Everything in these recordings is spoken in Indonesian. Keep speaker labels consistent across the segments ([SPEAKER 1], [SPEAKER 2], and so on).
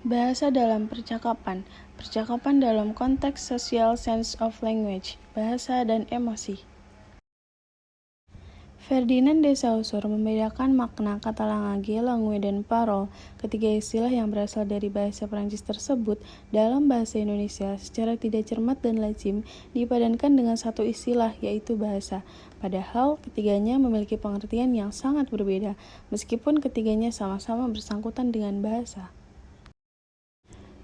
[SPEAKER 1] Bahasa dalam percakapan. Percakapan dalam konteks social sense of language, bahasa dan emosi. Ferdinand de Saussure membedakan makna kata langage, langue, dan parol, ketiga istilah yang berasal dari bahasa Prancis tersebut dalam bahasa Indonesia secara tidak cermat dan lazim dipadankan dengan satu istilah, yaitu bahasa. Padahal ketiganya memiliki pengertian yang sangat berbeda, meskipun ketiganya sama-sama bersangkutan dengan bahasa.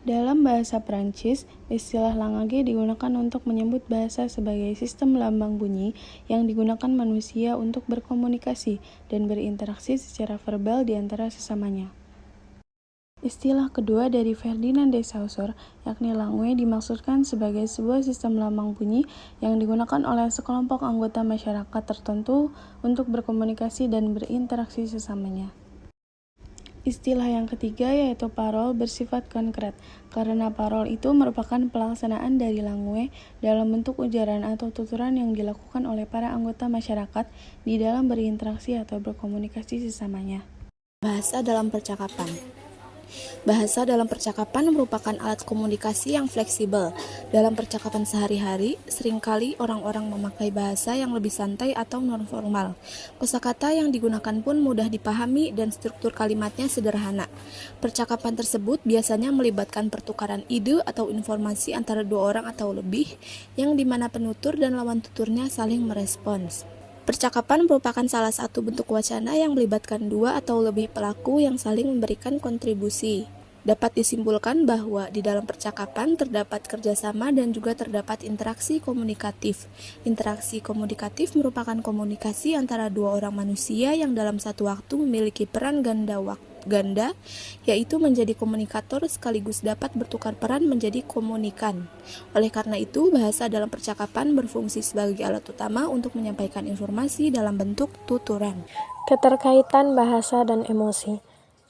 [SPEAKER 1] Dalam bahasa Prancis, istilah langage digunakan untuk menyebut bahasa sebagai sistem lambang bunyi yang digunakan manusia untuk berkomunikasi dan berinteraksi secara verbal di antara sesamanya. Istilah kedua dari Ferdinand de Saussure, yakni langue, dimaksudkan sebagai sebuah sistem lambang bunyi yang digunakan oleh sekelompok anggota masyarakat tertentu untuk berkomunikasi dan berinteraksi sesamanya. Istilah yang ketiga yaitu parol bersifat konkret, karena parol itu merupakan pelaksanaan dari langue dalam bentuk ujaran atau tuturan yang dilakukan oleh para anggota masyarakat di dalam berinteraksi atau berkomunikasi sesamanya.
[SPEAKER 2] Bahasa dalam percakapan. Bahasa dalam percakapan merupakan alat komunikasi yang fleksibel. Dalam percakapan sehari-hari, seringkali orang-orang memakai bahasa yang lebih santai atau non-formal. Kosakata yang digunakan pun mudah dipahami dan struktur kalimatnya sederhana. Percakapan tersebut biasanya melibatkan pertukaran ide atau informasi antara dua orang atau lebih, yang dimana penutur dan lawan tuturnya saling merespons. Percakapan merupakan salah satu bentuk wacana yang melibatkan dua atau lebih pelaku yang saling memberikan kontribusi. Dapat disimpulkan bahwa di dalam percakapan terdapat kerjasama dan juga terdapat interaksi komunikatif. Interaksi komunikatif merupakan komunikasi antara dua orang manusia yang dalam satu waktu memiliki peran ganda, yaitu menjadi komunikator sekaligus dapat bertukar peran menjadi komunikan. Oleh karena itu, bahasa dalam percakapan berfungsi sebagai alat utama untuk menyampaikan informasi dalam bentuk tuturan.
[SPEAKER 3] Keterkaitan bahasa dan emosi.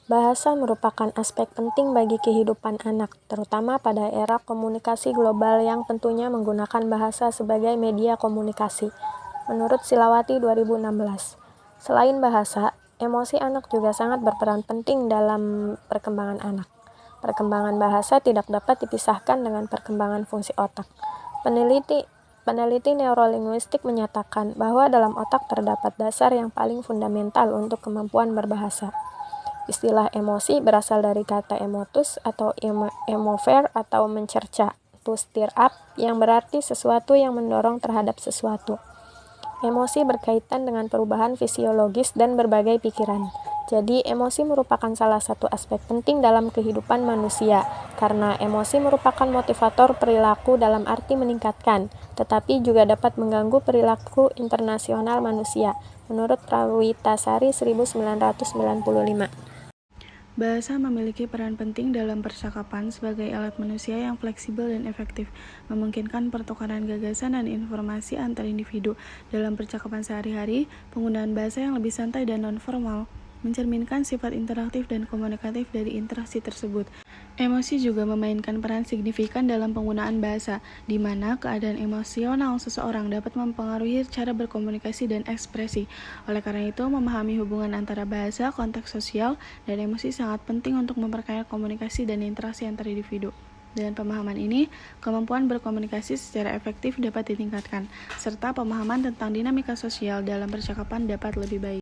[SPEAKER 3] Bahasa merupakan aspek penting bagi kehidupan anak, terutama pada era komunikasi global yang tentunya menggunakan bahasa sebagai media komunikasi. Menurut Silawati 2016, selain bahasa, emosi anak juga sangat berperan penting dalam perkembangan anak. Perkembangan bahasa tidak dapat dipisahkan dengan perkembangan fungsi otak. Peneliti neurolinguistik menyatakan bahwa dalam otak terdapat dasar yang paling fundamental untuk kemampuan berbahasa. Istilah emosi berasal dari kata emotus atau emover atau mencerca, to stir up, yang berarti sesuatu yang mendorong terhadap sesuatu. Emosi berkaitan dengan perubahan fisiologis dan berbagai pikiran. Jadi, emosi merupakan salah satu aspek penting dalam kehidupan manusia, karena emosi merupakan motivator perilaku dalam arti meningkatkan, tetapi juga dapat mengganggu perilaku internasional manusia, menurut Prawitasari 1995.
[SPEAKER 1] Bahasa memiliki peran penting dalam percakapan sebagai alat manusia yang fleksibel dan efektif, memungkinkan pertukaran gagasan dan informasi antar individu. Dalam percakapan sehari-hari, penggunaan bahasa yang lebih santai dan non-formal mencerminkan sifat interaktif dan komunikatif dari interaksi tersebut. Emosi juga memainkan peran signifikan dalam penggunaan bahasa, di mana keadaan emosional seseorang dapat mempengaruhi cara berkomunikasi dan ekspresi. Oleh karena itu, memahami hubungan antara bahasa, konteks sosial, dan emosi sangat penting untuk memperkaya komunikasi dan interaksi antar individu. Dengan pemahaman ini, kemampuan berkomunikasi secara efektif dapat ditingkatkan, serta pemahaman tentang dinamika sosial dalam percakapan dapat lebih baik.